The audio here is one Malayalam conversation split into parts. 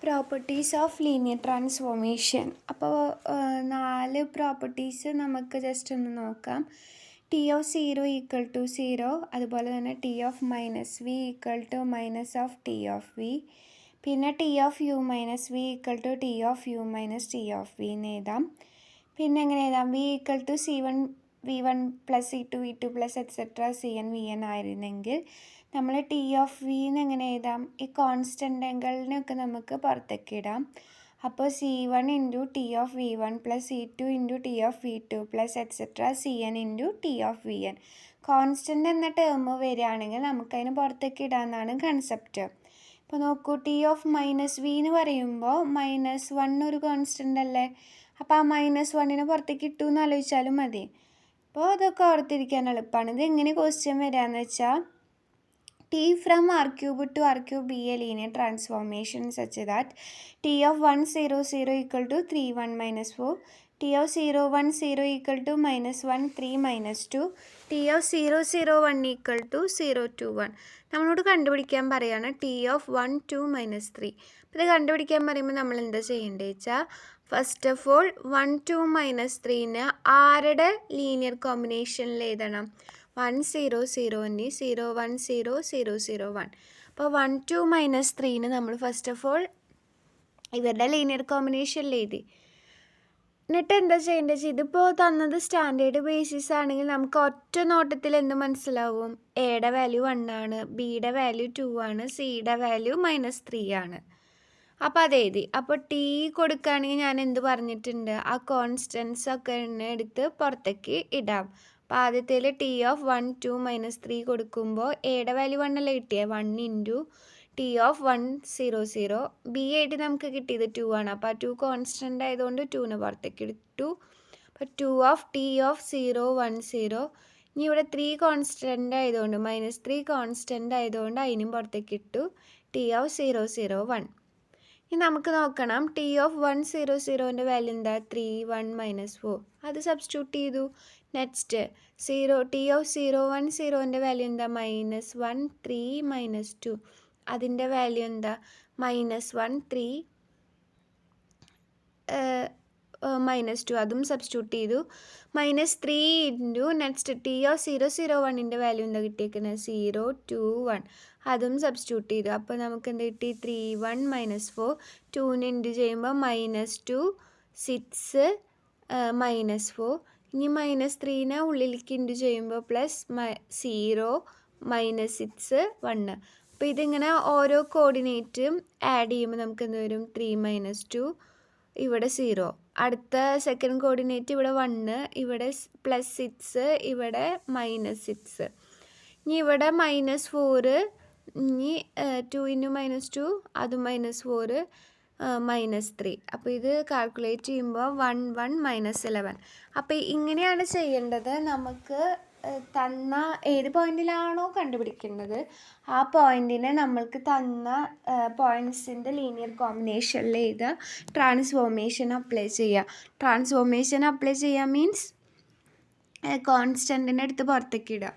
Properties of linear transformation. അപ്പോൾ 4 പ്രോപ്പർട്ടീസ് നമുക്ക് ജസ്റ്റ് ഒന്ന് നോക്കാം. ടി ഓഫ് 0 ഈക്വൽ ടു 0, അതുപോലെ തന്നെ T of minus V equal to minus of T of V, പിന്നെ T of U minus V equal to T of U minus T of V എന്ന് എഴുതാം. പിന്നെ എങ്ങനെ എഴുതാം? V equal to v1 plus c2 v2 plus etcetera cn vn ആയിരുന്നെങ്കിൽ നമ്മൾ ടി ഓഫ് വി എന്ന് എങ്ങനെ എഴുതാം? ഈ കോൺസ്റ്റൻ്റുകളിനൊക്കെ നമുക്ക് പുറത്തേക്ക് ഇടാം. അപ്പോൾ c1 into T of v1 plus c2 into T of v2 plus etcetera cn into T of vn. Constant എന്ന ടേം വരികയാണെങ്കിൽ നമുക്കതിന് പുറത്തേക്ക് ഇടാമെന്നാണ് കൺസെപ്റ്റ്. ഇപ്പോൾ നോക്കൂ, ടി ഓഫ് മൈനസ് വി എന്ന് പറയുമ്പോൾ -1 ഒരു കോൺസ്റ്റൻ്റ് അല്ലേ? അപ്പോൾ ആ -1 പുറത്തേക്ക് ഇട്ടു എന്ന് ആലോചിച്ചാലും മതി. അപ്പോൾ അതൊക്കെ ഓർത്തിരിക്കാൻ എളുപ്പമാണ്. ഇത് എങ്ങനെ ക്വസ്റ്റ്യൻ വരികയെന്ന് വെച്ചാൽ, T from R cube to R cube be a linear transformation such that T of 1 0 0 equal to 3 1 minus 4, T of 0 1 0 equal to -1 3 -2, T of 0 0 1 equal to 0 2 1. നമ്മളോട് കണ്ടുപിടിക്കാൻ പറയുകയാണ് ടി ഓഫ് 1 2 -3. അപ്പോൾ ഇത് കണ്ടുപിടിക്കാൻ പറയുമ്പോൾ നമ്മൾ എന്താ ചെയ്യേണ്ടത് വെച്ചാൽ, ഫസ്റ്റ് ഓഫ് ഓൾ 1 2 -3ന് ആരുടെ ലീനിയർ കോമ്പിനേഷനിൽ എഴുതണം? 1 0 0ന് 0 1 0 0 0 1. അപ്പോൾ 1 2 -3ന് നമ്മൾ ഫസ്റ്റ് ഓഫ് ഓൾ ഇവരുടെ ലീനിയർ കോമ്പിനേഷനിൽ എഴുതി. എന്നിട്ട് എന്താ ചെയ്യേണ്ടത് വെച്ചാൽ, ഇതിപ്പോൾ തന്നത് സ്റ്റാൻഡേർഡ് ബേസിസ് ആണെങ്കിൽ നമുക്ക് ഒറ്റ നോട്ടത്തിൽ എന്ത് മനസ്സിലാവും? എയുടെ വാല്യൂ 1 ആണ്, ബിയുടെ വാല്യൂ 2 ആണ്, സിയുടെ വാല്യൂ -3 ആണ്. അപ്പോൾ അത് എഴുതി. അപ്പോൾ ടി കൊടുക്കുകയാണെങ്കിൽ ഞാൻ എന്ത് പറഞ്ഞിട്ടുണ്ട്? ആ കോൺസ്റ്റൻസ് ഒക്കെ എടുത്ത് പുറത്തേക്ക് ഇടാം. അപ്പോൾ ആദ്യത്തേൽ ടി ഓഫ് 1 2 -3 കൊടുക്കുമ്പോൾ എയുടെ വാല്യൂ 1 അല്ലേ കിട്ടിയത്? 1 ഇൻറ്റു ടി ഓഫ് 1 0 0, ബി ആയിട്ട് നമുക്ക് കിട്ടിയത് 2 ആണ്. അപ്പോൾ ആ 2 കോൺസ്റ്റൻ്റ് ആയതുകൊണ്ട് 2ന് പുറത്തേക്ക് ഇട്ടു. അപ്പോൾ 2 ഓഫ് ടി ഓഫ് 0 1 0. ഇനി ഇവിടെ 3 കോൺസ്റ്റൻ്റ് ആയതുകൊണ്ട് -3 കോൺസ്റ്റൻ്റ് ആയതുകൊണ്ട് അതിനും പുറത്തേക്ക് ഇട്ടു. T of 0 0 1. ഇനി നമുക്ക് നോക്കണം, ടി ഓഫ് 1 0 0ൻ്റെ വാല്യൂ എന്താ? 3 1 -4. അത് സബ്സ്റ്റിറ്റ്യൂട്ട് ചെയ്തു. നെക്സ്റ്റ് ടി ഓഫ് 0 1 0ൻ്റെ വാല്യൂ എന്താ? -1 3 -2. അതിൻ്റെ വാല്യൂ എന്താ? -1 3 -2. അതും സബ്സ്റ്റിറ്റ്യൂട്ട് ചെയ്തു. -3 ഇൻറ്റു നെക്സ്റ്റ് ടി ഓഫ് 0 0 1ൻ്റെ വാല്യൂ എന്താ കിട്ടിയേക്കുന്നത്? 0 2 1. അതും സബ്സ്റ്റിറ്റ്യൂട്ട് ചെയ്തു. അപ്പോൾ നമുക്ക് എന്ത് കിട്ടി? 3 1 -4. 2ന് ഇൻറ്റു ചെയ്യുമ്പോൾ -2 6 -4. ഇനി -3നെ ഉള്ളിലേക്ക് ഇൻറ്റു ചെയ്യുമ്പോൾ പ്ലസ് 0 -6 1. അപ്പോൾ ഇതിങ്ങനെ ഓരോ കോർഡിനേറ്റും ആഡ് ചെയ്യുമ്പോൾ നമുക്ക് എന്ത് വരും? 3 -2, ഇവിടെ 0. അടുത്ത സെക്കൻഡ് കോർഡിനേറ്റ് ഇവിടെ 1, ഇവിടെ +6, ഇവിടെ -6. ഇനി ഇവിടെ -4, ഇനി 2 ഇൻറ്റു -2 അത് -4 -3. അപ്പോൾ ഇത് കാൽക്കുലേറ്റ് ചെയ്യുമ്പോൾ 1 1 -11. അപ്പോൾ ഇങ്ങനെയാണ് ചെയ്യേണ്ടത്. നമുക്ക് തന്ന ഏത് പോയിന്റിലാണോ കണ്ടുപിടിക്കേണ്ടത് ആ പോയിന്റിനെ നമ്മൾക്ക് തന്ന പോയിൻറ്റ്സിൻ്റെ ലീനിയർ കോമ്പിനേഷനിൽ ചെയ്ത് ട്രാൻസ്ഫോർമേഷൻ അപ്ലൈ ചെയ്യുക. ട്രാൻസ്ഫോർമേഷൻ അപ്ലൈ ചെയ്യുക മീൻസ് കോൺസ്റ്റൻറ്റിൻ്റെ അടുത്ത് പുറത്തേക്ക് ഇടുക.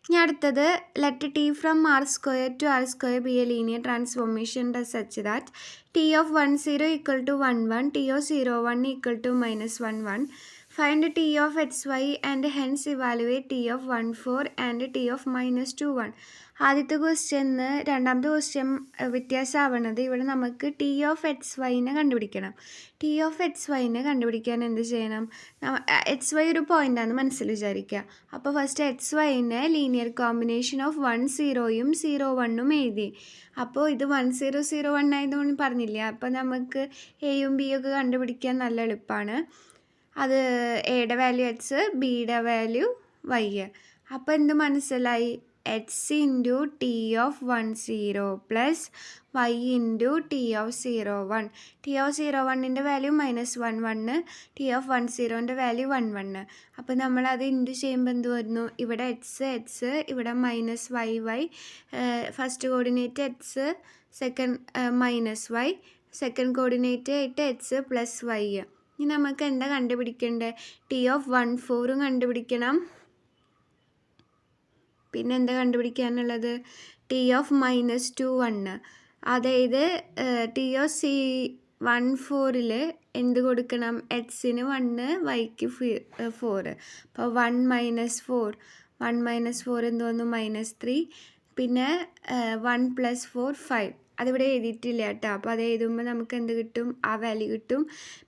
ഇനി അടുത്തത്, let T from R square to R square be a linear transformation such that T of 1 0 equal to 1 1, T of 0 1 equal to -1 1. Find t of xy and hence evaluate t of 1 4 and t of -2 1. ആദ്യത്തെ ക്വസ്റ്റ്യന് രണ്ടാമത്തെ ക്വസ്റ്റ്യൻ വ്യത്യാസമാവണത്, ഇവിടെ നമുക്ക് ടി ഓഫ് XYനെ കണ്ടുപിടിക്കണം. ടി ഓഫ് XYനെ കണ്ടുപിടിക്കാൻ എന്ത് ചെയ്യണം? XY ഒരു പോയിൻ്റാണെന്ന് മനസ്സിൽ വിചാരിക്കുക. അപ്പോൾ ഫസ്റ്റ് XYനെ ലീനിയർ കോമ്പിനേഷൻ ഓഫ് 1 0യും 0 1ഉം എഴുതി. അപ്പോൾ ഇത് 1 0 0 1 ആയതുകൊണ്ട് പറഞ്ഞില്ല. അപ്പോൾ നമുക്ക് എയും ബിയും ഒക്കെ കണ്ടുപിടിക്കാൻ നല്ല എളുപ്പമാണ്. അത് എയുടെ വാല്യൂ എക്സ്, ബിയുടെ വാല്യൂ വൈ. അപ്പോൾ എന്ത് മനസ്സിലായി? X into T of 1 0 plus Y into T of 0 1. T of 0 1ൻ്റെ വാല്യൂ -1 1, ടി ഓഫ് 1 0ൻ്റെ വാല്യൂ 1 1. അപ്പോൾ നമ്മളത് ഇൻറ്റു ചെയ്യുമ്പോൾ എന്ത് വരുന്നു? ഇവിടെ എക്സ്, ഇവിടെ -y. First coordinate X, second -y, second coordinate ആയിട്ട് എക്സ് പ്ലസ് വൈ. ഇനി നമുക്ക് എന്താ കണ്ടുപിടിക്കേണ്ടത്? ടി ഓഫ് 1 4ഉം കണ്ടുപിടിക്കണം. പിന്നെ എന്താ കണ്ടുപിടിക്കാനുള്ളത്? T of -2 1. അതായത് TO-C14 എന്ത് കൊടുക്കണം? എക്സിന് 1 വൈക്ക് 4. അപ്പോൾ 1 - 4 എന്ത് വന്നു? -3. പിന്നെ 1 + 4 5. അതിവിടെ എഴുതിയിട്ടില്ല കേട്ടോ. അപ്പോൾ അത് എഴുതുമ്പോൾ നമുക്ക് എന്ത് കിട്ടും? ആ വാല്യൂ കിട്ടും.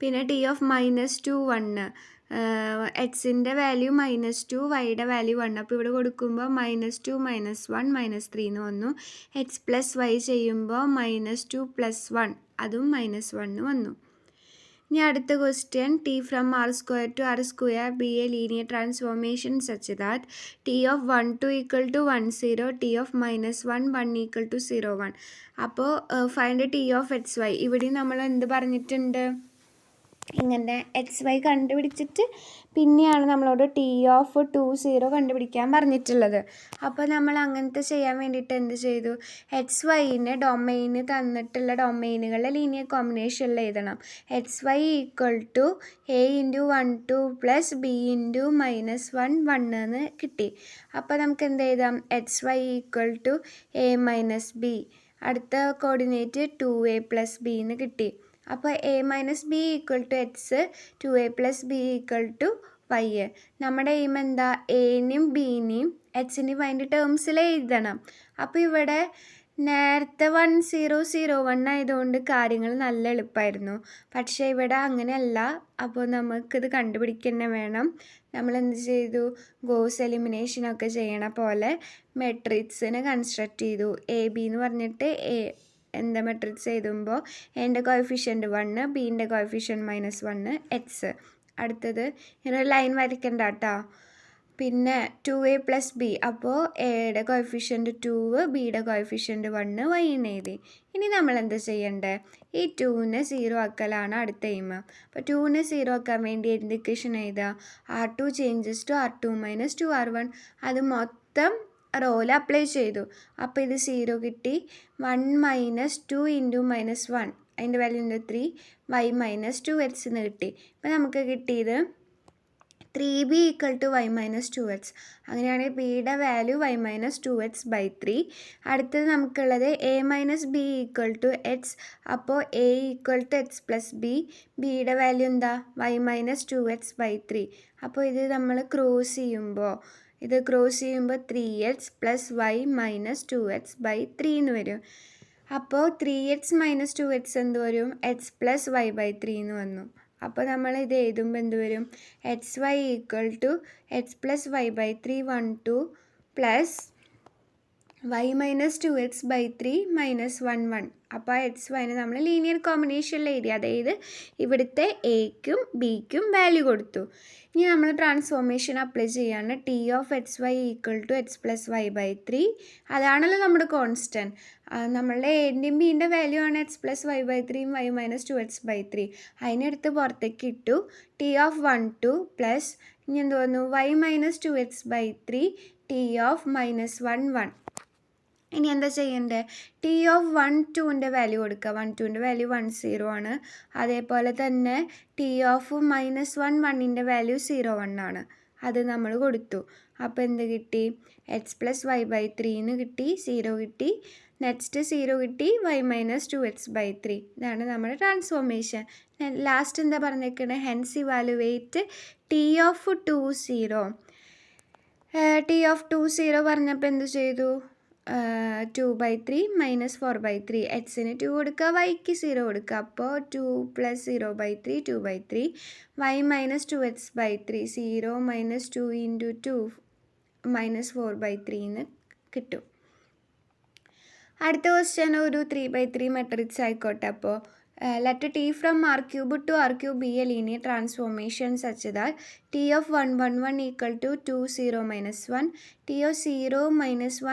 പിന്നെ T(-2) 1. എക്സിൻ്റെ വാല്യൂ -2, വൈയുടെ വാല്യൂ 1. അപ്പോൾ ഇവിടെ കൊടുക്കുമ്പോൾ -2 - 1 -3 എന്ന് വന്നു. എക്സ് പ്ലസ് വൈ ചെയ്യുമ്പോൾ -2 + 1, അതും -1 വന്നു. ഇനി അടുത്ത question, T(r² to r² be a linear transformation such that T(1)2 = 1 0, T(-1) 1 = 0 1. അപ്പോൾ ഫൈൻഡ് T(xy). ഇവിടെ നമ്മൾ എന്ത് പറഞ്ഞിട്ടുണ്ട്? ഇങ്ങനെ XY കണ്ടുപിടിച്ചിട്ട് പിന്നെയാണ് നമ്മളോട് T(2) 0 കണ്ടുപിടിക്കാൻ പറഞ്ഞിട്ടുള്ളത്. അപ്പോൾ നമ്മൾ അങ്ങനത്തെ ചെയ്യാൻ വേണ്ടിയിട്ട് എന്ത് ചെയ്തു? XYനെ ഡൊമെയിന് തന്നിട്ടുള്ള ഡൊമെയിനുകളുടെ ലീനിയർ കോമ്പിനേഷനിൽ എഴുതണം. XY = A × 1 2 + B × -1 1 എന്ന് കിട്ടി. അപ്പോൾ നമുക്ക് എന്ത് എഴുതാം? XY = A - B. അടുത്ത കോർഡിനേറ്റ് 2A + B എന്ന് കിട്ടി. അപ്പോൾ A - B = X, 2A + B = Y. നമ്മുടെ എയിം എന്താ? എനെയും ബിനെയും എക്സിൻ്റെയും വൈൻ്റെ ടേംസിൽ എഴുതണം. അപ്പോൾ ഇവിടെ നേരത്തെ 1 0 0 1 ആയതുകൊണ്ട് കാര്യങ്ങൾ നല്ല എളുപ്പമായിരുന്നു. പക്ഷേ ഇവിടെ അങ്ങനെയല്ല. അപ്പോൾ നമുക്കിത് കണ്ടുപിടിക്കുക വേണം. നമ്മളെന്ത് ചെയ്തു? ഗോസ് എലിമിനേഷനൊക്കെ ചെയ്യണ പോലെ മെട്രിക്സിനെ കൺസ്ട്രക്റ്റ് ചെയ്തു. AB എന്ന് പറഞ്ഞിട്ട് എന്താ മെട്രിക്സ് എഴുതുമ്പോൾ എൻ്റെ കോഎഫിഷ്യൻറ്റ് 1, ബീൻ്റെ കോഎഫിഷ്യൻറ്റ് -1, എക്സ്. അടുത്തത് ഇങ്ങനെ ലൈൻ വരയ്ക്കണ്ട കേട്ടോ. പിന്നെ 2A + B. അപ്പോൾ എയുടെ കോഎഫിഷ്യൻറ്റ് 2, ബിയുടെ കോഎഫിഷ്യൻറ്റ് 1, y എന്ന് എഴുതി. ഇനി നമ്മൾ എന്താ ചെയ്യേണ്ടത്? ഈ 2നെ 0 ആക്കലാണ് അടുത്ത എയിം. അപ്പോൾ 2നെ 0 ആക്കാൻ വേണ്ടി എന്ത് ഇക്വേഷൻ എഴുതുക? R2 changes to R2 - 2R1. അത് മൊത്തം റോയിൽ അപ്ലൈ ചെയ്തു. അപ്പോൾ ഇത് 0 കിട്ടി. 1 - 2 × -1, അതിൻ്റെ വാല്യൂ ഉണ്ട് 3, y - 2x എന്ന് കിട്ടി. ഇപ്പോൾ നമുക്ക് കിട്ടിയത് 3B = y - 2x. അങ്ങനെയാണെങ്കിൽ ബിയുടെ വാല്യൂ y - 2x/3. അടുത്തത് നമുക്കുള്ളത് A - B = x. അപ്പോൾ A = x + B. ബിയുടെ വാല്യൂ എന്താ? y - 2x/3. അപ്പോൾ ഇത് നമ്മൾ ക്രോസ് ചെയ്യുമ്പോൾ 3x + y - 2x/3 എന്ന് വരും. അപ്പോൾ 3x - 2x എന്ത് വരും? x + y/3 എന്ന് വന്നു. അപ്പോൾ നമ്മൾ ഇത് എഴുതുമ്പോൾ എന്ത് വരും? XY = x + y/3 1 2 + y - 2x/3 -1 1. അപ്പോൾ XYനെ നമ്മൾ ലീനിയർ കോമ്പിനേഷനിൽ എഴുതി. അതായത് ഇവിടുത്തെ എയ്ക്കും ബിക്കും വാല്യൂ കൊടുത്തു. ഇനി നമ്മൾ ട്രാൻസ്ഫോർമേഷൻ അപ്ലൈ ചെയ്യാണ്. T(xy) = x + y/3. അതാണല്ലോ നമ്മുടെ കോൺസ്റ്റൻറ്റ്. നമ്മളുടെ എൻ്റെയും ബീൻ്റെ വാല്യൂ ആണ് x + y/3 y - 2x/3. അതിനെടുത്ത് പുറത്തേക്ക് ഇട്ടു. T(1)2 + ഇനി എന്ത് വന്നു? y - 2x/3 T(-1 1). ഇനി എന്താ ചെയ്യേണ്ടത്? T(1)2ൻ്റെ വാല്യൂ കൊടുക്കുക. 1 2ൻ്റെ വാല്യൂ 1 0 ആണ്. അതേപോലെ തന്നെ T(-1 1ൻ്റെ വാല്യൂ 0 1 ആണ്. അത് നമ്മൾ കൊടുത്തു. അപ്പോൾ എന്ത് കിട്ടി? x + y/3 എന്ന് കിട്ടി. 0 കിട്ടി. നെക്സ്റ്റ് 0 കിട്ടി. y - 2x/3. ഇതാണ് നമ്മുടെ ട്രാൻസ്ഫോർമേഷൻ. ലാസ്റ്റ് എന്താ പറഞ്ഞേക്കണേ? Hence evaluate T(2 0). T(2 0) പറഞ്ഞപ്പോൾ എന്ത് ചെയ്തു? 2/3 - 4/3. എക്സിന് 2 കൊടുക്കുക, വൈക്ക് 0 കൊടുക്കുക. അപ്പോൾ 2 + 0/3 2/3. y - 2x/3 0 - 2 × 2 -4/3 എന്ന് കിട്ടും. അടുത്ത ക്വസ്റ്റ്യൻ ഒരു 3/3 മെട്രിക്സ് ആയിക്കോട്ടെ. അപ്പോൾ let T from R³ to R³ be a linear transformation such that T(1 1 1 = 2 0 - 1, T(0 -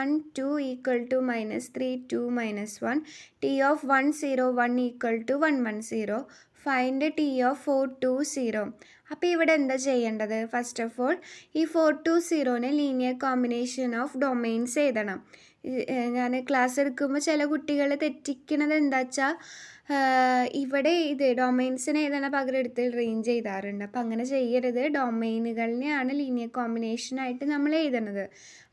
1 2 = -3 2 - 1, T(1 0 1 = 1 1 0. Find T(4 2 0). അപ്പോൾ ഇവിടെ എന്താ ചെയ്യേണ്ടത്? ഫസ്റ്റ് ഓഫ് ഓൾ ഈ 4 2 0നെ ലീനിയർ കോമ്പിനേഷൻ ഓഫ് ഡൊമെയിൻസ് എഴുതണം. ഞാൻ ക്ലാസ് എടുക്കുമ്പോൾ ചില കുട്ടികൾ തെറ്റിക്കണത് എന്താ വെച്ചാൽ ഇവിടെ ഇത് ഡൊമെയിൻസിനെ എഴുതണ പകരം എടുത്ത് റേഞ്ച് എഴുതാറുണ്ട്. അപ്പോൾ അങ്ങനെ ചെയ്യരുത്. ഡൊമെയിനുകളിനെയാണ് ലീനിയർ കോമ്പിനേഷനായിട്ട് നമ്മൾ എഴുതണത്.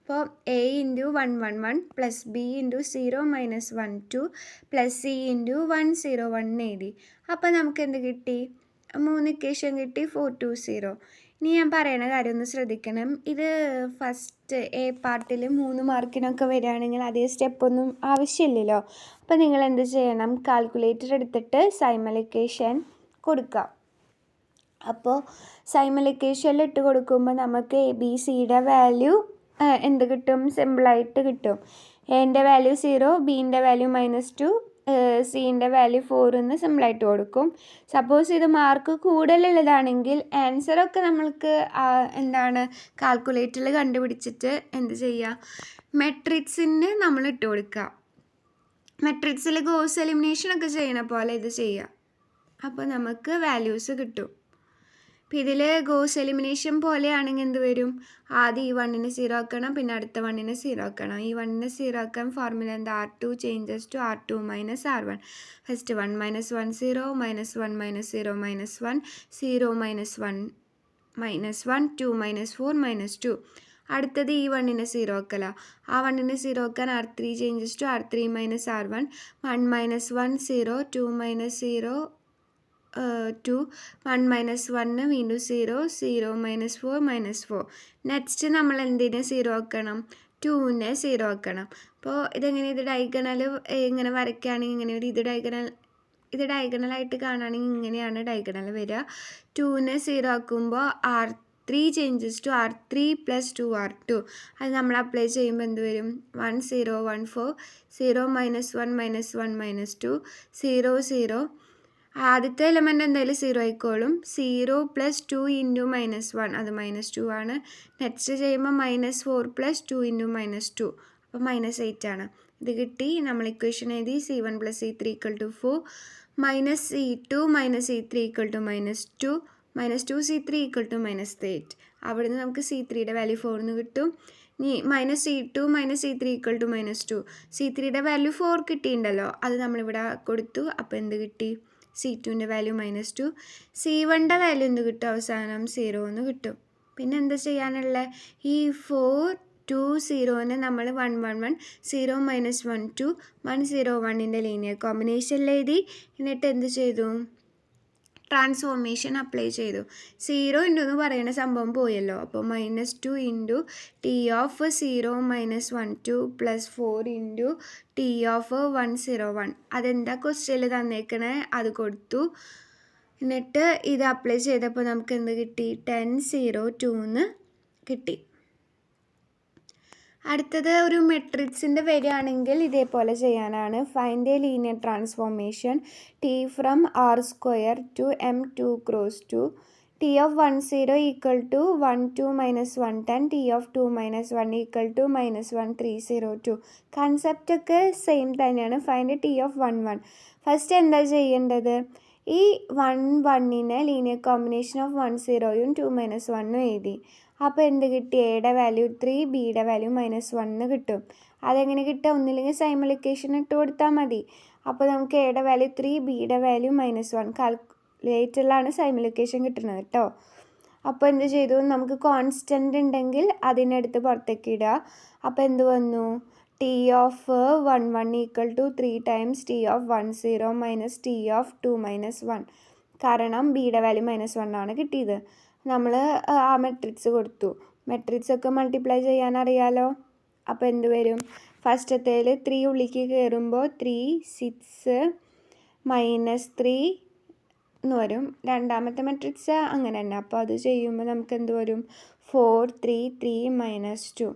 അപ്പോൾ A into 1 1 1 plus B into 0 minus 1 2 plus C into 1 0 1 എഴുതി. അപ്പോൾ നമുക്ക് എന്ത് കിട്ടി? 3 ഇക്വേഷൻ കിട്ടി, 4 2 0. ഇനി ഞാൻ പറയണ കാര്യം ഒന്ന് ശ്രദ്ധിക്കണം. ഇത് ഫസ്റ്റ് എ പാർട്ടിൽ 3 മാർക്കിനൊക്കെ വരികയാണെങ്കിൽ അതേ സ്റ്റെപ്പൊന്നും ആവശ്യമില്ലല്ലോ. അപ്പോൾ നിങ്ങൾ എന്ത് ചെയ്യണം? കാൽക്കുലേറ്റർ എടുത്തിട്ട് സൈമൾട്ടിപ്ലിക്കേഷൻ കൊടുക്കുക. അപ്പോൾ സൈമൾട്ടിപ്ലിക്കേഷനിൽ ഇട്ട് കൊടുക്കുമ്പോൾ നമുക്ക് എ ബി സിയുടെ വാല്യൂ എന്ത് കിട്ടും? സിമ്പിളായിട്ട് കിട്ടും. എൻ്റെ വാല്യൂ 0, ബീൻ്റെ വാല്യൂ -2, സീൻ്റെ വാല്യൂ 4 എന്ന് സിമ്പിളായിട്ട് കൊടുക്കും. സപ്പോസ് ഇത് മാർക്ക് കൂടുതലുള്ളതാണെങ്കിൽ ആൻസറൊക്കെ നമ്മൾക്ക് എന്താണ് കാൽക്കുലേറ്ററിൽ കണ്ടുപിടിച്ചിട്ട് എന്ത് ചെയ്യുക? മെട്രിക്സിന് നമ്മൾ ഇട്ട് കൊടുക്കുക. മെട്രിക്സിൽ ഗോസ് എലിമിനേഷനൊക്കെ ചെയ്യണ പോലെ ഇത് ചെയ്യുക. അപ്പോൾ നമുക്ക് വാല്യൂസ് കിട്ടും. അപ്പോൾ ഇതിൽ ഗോസ് എലിമിനേഷൻ പോലെയാണെങ്കിൽ എന്ത് വരും? ആദ്യം ഈ 1നെ 0 ആക്കണം, പിന്നെ അടുത്ത 1നെ 0 ആക്കണം. ഈ 1നെ 0 ആക്കാൻ ഫോർമുല എന്താ? R2 changes to R2 minus R1. First 1 -1 0 -1 -0 -1 0 -1 2 -4 -2. അടുത്തത് ഈ 1നെ 0 ആക്കല. ആ 1നെ 0 ആക്കാൻ R3 changes to R3 minus R1. 1 -1 0 2 -0 2 1 -1 വീണ്ടും 0 0 -4 -4. നെക്സ്റ്റ് നമ്മൾ എന്തിനെ 0 ആക്കണം? 2നെ 0 ആക്കണം. അപ്പോൾ ഇതെങ്ങനെ? ഇത് ഡയഗണൽ ഇങ്ങനെ വരയ്ക്കുകയാണെങ്കിൽ ഇങ്ങനെ വരും. ഇത് ഡയഗണലായിട്ട് കാണുകയാണെങ്കിൽ ഇങ്ങനെയാണ് ഡയഗണൽ വരിക. 2നെ 0 ആക്കുമ്പോൾ R3 changes to R3 plus 2R2. അത് നമ്മൾ അപ്ലൈ ചെയ്യുമ്പോൾ എന്ത് വരും? 1 0 1 4 0 -1 -1 -2 0 0. ആദ്യത്തെ എലമെൻ്റ് എന്തായാലും 0 ആയിക്കോളും. 0 + 2 × -1 അത് -2 ആണ്. നെക്സ്റ്റ് ചെയ്യുമ്പോൾ -4 + 2 × -2 അപ്പോൾ -8 ആണ്. ഇത് കിട്ടി. നമ്മൾ ഇക്വേഷൻ എഴുതി. C1 + C3 = 4 -C2 - C3 = -2 -2 C3 = -8. അവിടെ നിന്ന് നമുക്ക് C3യുടെ വാല്യൂ 4 എന്ന് കിട്ടും. ഇനി -C2 - C3 = -2. C3യുടെ വാല്യൂ 4 കിട്ടിയിട്ടുണ്ടല്ലോ, അത് നമ്മളിവിടെ കൊടുത്തു. അപ്പോൾ എന്ത് കിട്ടി? C2ൻ്റെ വാല്യൂ -2. C1ൻ്റെ വാല്യൂ എന്ത് കിട്ടും? അവസാനം 0 എന്ന് കിട്ടും. പിന്നെ എന്താ ചെയ്യാനുള്ള? ഈ 4 2 0നെ നമ്മൾ 1 1 1 0 - 1 2 1 0 1ൻ്റെ ലീനിയർ കോമ്പിനേഷനിൽ എഴുതി. എന്നിട്ട് എന്ത് ചെയ്തു? ട്രാൻസ്ഫോർമേഷൻ അപ്ലൈ ചെയ്തു. 0 എന്ന് പറയുന്ന സംഭവം പോയല്ലോ. അപ്പോൾ -2 × T of 0 - 1 2 + 4 × T of 1 0 1. അതെന്താ ക്വസ്റ്റ്യനിൽ തന്നേക്കണേ? അത് കൊടുത്തു. എന്നിട്ട് ഇത് അപ്ലൈ ചെയ്തപ്പോൾ നമുക്ക് എന്ത് കിട്ടി? 10 0 2 എന്ന് കിട്ടി. അടുത്തത് ഒരു മെട്രിക്സിൻ്റെ വരികയാണെങ്കിൽ ഇതേപോലെ ചെയ്യാനാണ്. Find A linear transformation T from R² to M2 cross 2. T of 1 0 = 1 2 - 1 10. T of 2 - 1 = -1 3 0 2. Concept ഒക്കെ സെയിം തന്നെയാണ്. Find T of 1 1. ഫസ്റ്റ് എന്താ ചെയ്യേണ്ടത്? ഈ 1 1നെ ലീനിയർ കോമ്പിനേഷൻ ഓഫ് 1 0യും 2 - 1ഉം എഴുതി. അപ്പോൾ എന്ത് കിട്ടി? എയുടെ വാല്യൂ 3, ബിയുടെ വാല്യൂ -1 കിട്ടും. അതെങ്ങനെ കിട്ടുക? ഒന്നില്ലെങ്കിൽ സൈമൾട്ടിപ്ലിക്കേഷൻ ഇട്ട് കൊടുത്താൽ മതി. അപ്പോൾ നമുക്ക് എയുടെ വാല്യൂ 3, ബിയുടെ വാല്യൂ -1. കാൽക്കുലേറ്ററിലാണ് സൈമൾട്ടിപ്ലിക്കേഷൻ കിട്ടുന്നത് കേട്ടോ. അപ്പോൾ എന്ത് ചെയ്തു? നമുക്ക് കോൺസ്റ്റൻ്റ് ഉണ്ടെങ്കിൽ അതിനെടുത്ത് പുറത്തേക്ക് ഇടുക. അപ്പോൾ എന്ത് വന്നു? T of 1 1 = 3 times T of 1 0 minus T of 2 - 1. കാരണം ബിയുടെ വാല്യൂ -1 ആണ് കിട്ടിയത്. നമ്മൾ ആ മെട്രിക്സ് കൊടുത്തു. മെട്രിക്സ് ഒക്കെ മൾട്ടിപ്ലൈ ചെയ്യാൻ അറിയാലോ. അപ്പോൾ എന്ത് വരും? ഫസ്റ്റത്തേൽ 3 ഉള്ളിലേക്ക് കയറുമ്പോൾ 3 6 -3 എന്ന് വരും. രണ്ടാമത്തെ മെട്രിക്സ് അങ്ങനെ തന്നെ. അപ്പോൾ അത് ചെയ്യുമ്പോൾ നമുക്ക് എന്ത് വരും? 4 3 3 -2.